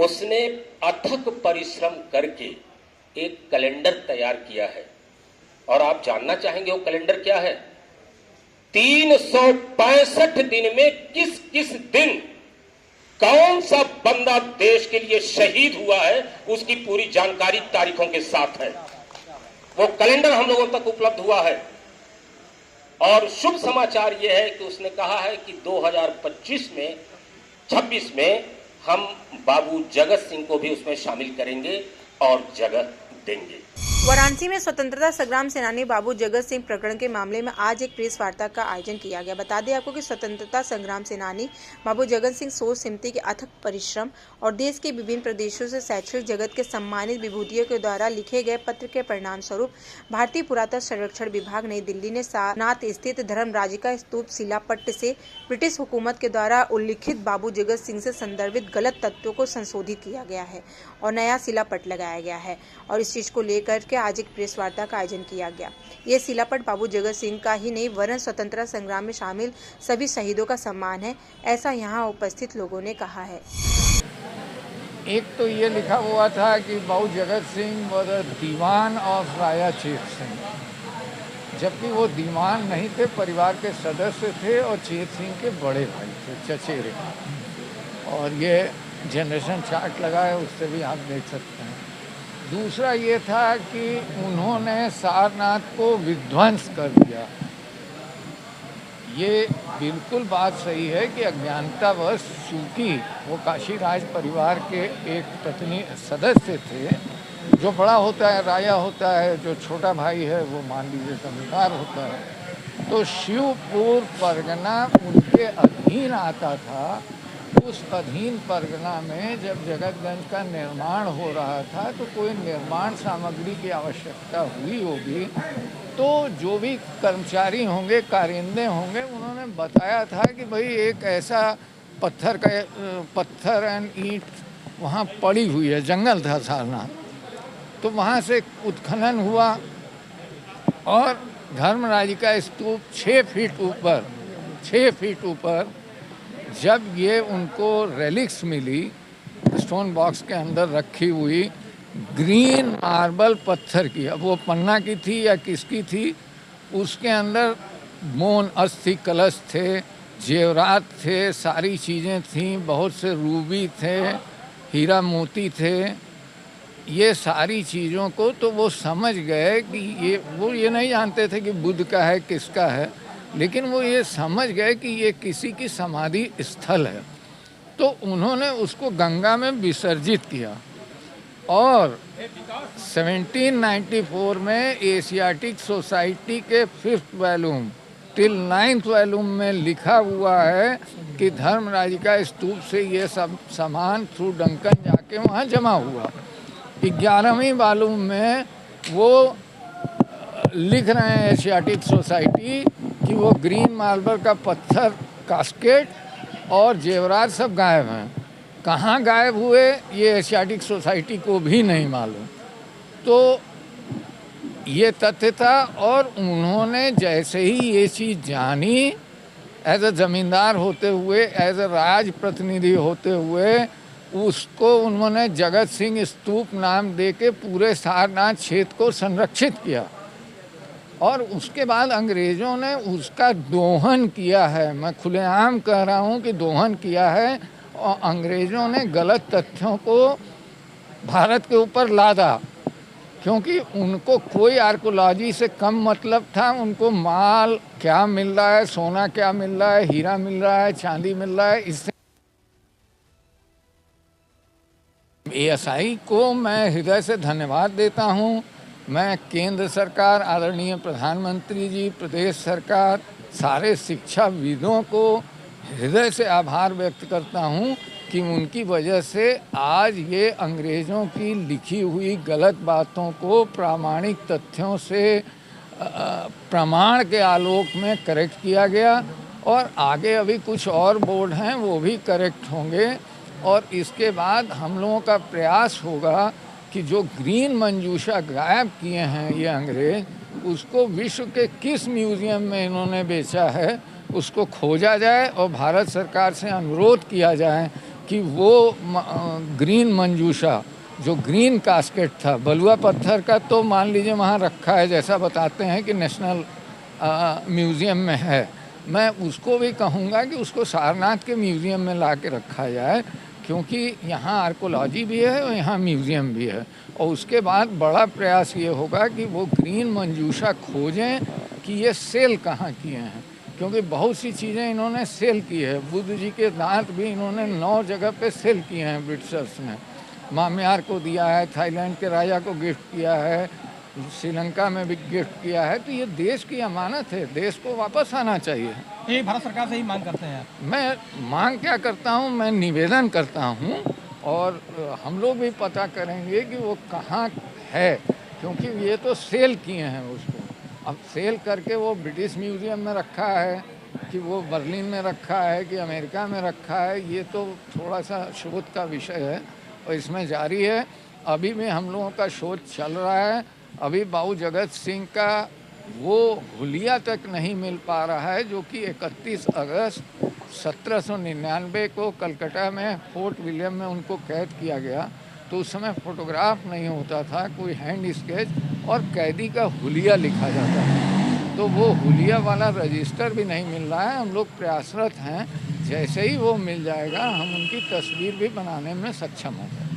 उसने अथक परिश्रम करके एक कैलेंडर तैयार किया है और आप जानना चाहेंगे वो कैलेंडर क्या है। 365 दिन में किस किस दिन कौन सा बंदा देश के लिए शहीद हुआ है उसकी पूरी जानकारी तारीखों के साथ है। वो कैलेंडर हम लोगों तक उपलब्ध हुआ है और शुभ समाचार यह है कि उसने कहा है कि 2026 में हम बाबू जगत सिंह को भी उसमें शामिल करेंगे और जगह देंगे। वाराणसी में स्वतंत्रता संग्राम सेनानी बाबू जगत सिंह प्रकरण के मामले में आज एक प्रेस वार्ता का आयोजन किया गया। बता दें आपको कि स्वतंत्रता संग्राम सेनानी बाबू जगत सिंह सोच समिति के अथक परिश्रम और देश के विभिन्न प्रदेशों से शैक्षणिक जगत के सम्मानित विभूतियों के द्वारा लिखे गए पत्र के परिणाम स्वरूप भारतीय पुरातत्व सर्वेक्षण विभाग नई दिल्ली ने सारनाथ स्थित धर्मराजिका स्तूप शिलापट्ट से ब्रिटिश हुकूमत के द्वारा उल्लिखित बाबू जगत सिंह से संदर्भित गलत तथ्यों को संशोधित किया गया है और नया शिलापट्ट लगाया गया है और इस चीज को लेकर के आज एक प्रेस वार्ता का आयोजन किया गया। ये शिलापट्ट बाबू जगत सिंह का ही नहीं वरन स्वतंत्रता संग्राम में शामिल सभी शहीदों का सम्मान है, ऐसा यहाँ उपस्थित लोगों ने कहा है। एक तो ये लिखा हुआ था कि Babu Jagat Singh was a Diwan of Raya Chet Singh, जबकि वो दीवान नहीं थे, परिवार के सदस्य थे और चेत सिंह के बड़े भाई थे, चचेरे। और ये जनरेशन चार्ट लगा है, उससे भी आप देख सकते हैं। दूसरा ये था कि उन्होंने सारनाथ को विध्वंस कर दिया। ये बिल्कुल बात सही है कि अज्ञानतावश, चूँकि वो काशीराज परिवार के एक प्रतिनिधि सदस्य थे, जो बड़ा होता है राया होता है, जो छोटा भाई है वो मान लीजिए जमींदार होता है। तो शिवपुर परगना उनके अधीन आता था। उस अधीन परगना में जब जगतगंज का निर्माण हो रहा था तो कोई निर्माण सामग्री की आवश्यकता हुई होगी, तो जो भी कर्मचारी होंगे, कारिंदे होंगे, उन्होंने बताया था कि भाई एक ऐसा पत्थर एंड ईंट वहाँ पड़ी हुई है, जंगल था सारनाथ। तो वहाँ से उत्खनन हुआ और धर्मराजिका स्तूप 6 फीट ऊपर जब ये उनको रेलिक्स मिली, स्टोन बॉक्स के अंदर रखी हुई ग्रीन मार्बल पत्थर की, अब वो पन्ना की थी या किसकी थी, उसके अंदर मौन अस्थि कलश थे, जेवरात थे, सारी चीज़ें थीं, बहुत से रूबी थे, हीरा मोती थे। ये सारी चीज़ों को तो वो समझ गए कि वो ये नहीं जानते थे कि बुद्ध का है किसका है, लेकिन वो ये समझ गए कि ये किसी की समाधि स्थल है। तो उन्होंने उसको गंगा में विसर्जित किया और 1794 में एशियाटिक सोसाइटी के 5th volume till 9th volume में लिखा हुआ है कि धर्मराजिका स्तूप से ये सब सामान थ्रू डंकन जाके वहाँ जमा हुआ। 11वीं वॉल्यूम में वो लिख रहे हैं एशियाटिक सोसाइटी कि वो ग्रीन मार्बल का पत्थर, कास्केट और जेवरात सब गायब हैं। कहाँ गायब हुए ये एशियाटिक सोसाइटी को भी नहीं मालूम। तो ये तथ्य था और उन्होंने जैसे ही ये चीज़ जानी, एज अ ज़मींदार होते हुए, एज अ राज प्रतिनिधि होते हुए, उसको उन्होंने जगत सिंह स्तूप नाम दे के पूरे सारनाथ क्षेत्र को संरक्षित किया। और उसके बाद अंग्रेज़ों ने उसका दोहन किया है। मैं खुलेआम कह रहा हूँ कि दोहन किया है और अंग्रेज़ों ने गलत तथ्यों को भारत के ऊपर लादा, क्योंकि उनको कोई आर्कोलॉजी से कम मतलब था। उनको माल क्या मिल रहा है, सोना क्या मिल रहा है, हीरा मिल रहा है, चांदी मिल रहा है। इससे ASI को मैं हृदय से धन्यवाद देता हूँ। मैं केंद्र सरकार, आदरणीय प्रधानमंत्री जी, प्रदेश सरकार, सारे शिक्षाविदों को हृदय से आभार व्यक्त करता हूँ कि उनकी वजह से आज ये अंग्रेज़ों की लिखी हुई गलत बातों को प्रामाणिक तथ्यों से प्रमाण के आलोक में करेक्ट किया गया और आगे अभी कुछ और बोर्ड हैं वो भी करेक्ट होंगे। और इसके बाद हम लोगों का प्रयास होगा कि जो ग्रीन मंजूषा गायब किए हैं ये अंग्रेज, उसको विश्व के किस म्यूज़ियम में इन्होंने बेचा है उसको खोजा जाए और भारत सरकार से अनुरोध किया जाए कि वो ग्रीन मंजूषा जो ग्रीन कास्केट था बलुआ पत्थर का, तो मान लीजिए वहाँ रखा है, जैसा बताते हैं कि नेशनल म्यूज़ियम में है। मैं उसको भी कहूँगा कि उसको सारनाथ के म्यूज़ियम में ला के रखा जाए, क्योंकि यहाँ आर्कोलॉजी भी है और यहाँ म्यूज़ियम भी है। और उसके बाद बड़ा प्रयास ये होगा कि वो ग्रीन मंजूषा खोजें कि ये सेल कहाँ किए हैं, क्योंकि बहुत सी चीज़ें इन्होंने सेल की है। बुद्ध जी के दांत भी इन्होंने 9 जगह पे सेल किए हैं ब्रिटिशर्स ने। माम्यार को दिया है, थाईलैंड के राजा को गिफ्ट किया है, श्रीलंका में भी गिफ्ट किया है। तो ये देश की अमानत है, देश को वापस आना चाहिए। ये भारत सरकार से ही मांग करते हैं। मैं मांग क्या करता हूँ, मैं निवेदन करता हूँ, और हम लोग भी पता करेंगे कि वो कहाँ है, क्योंकि ये तो सेल किए हैं उसको। अब सेल करके वो ब्रिटिश म्यूज़ियम में रखा है कि वो बर्लिन में रखा है कि अमेरिका में रखा है, ये तो थोड़ा सा शोध का विषय है और इसमें जारी है। अभी भी हम लोगों का शोध चल रहा है। अभी बाबू जगत सिंह का वो हुलिया तक नहीं मिल पा रहा है, जो कि 31 अगस्त 1799 को कलकत्ता में फोर्ट विलियम में उनको कैद किया गया। तो उस समय फोटोग्राफ नहीं होता था, कोई हैंड स्केच और कैदी का हुलिया लिखा जाता था। तो वो हुलिया वाला रजिस्टर भी नहीं मिल रहा है। हम लोग प्रयासरत हैं, जैसे ही वो मिल जाएगा हम उनकी तस्वीर भी बनाने में सक्षम होंगे।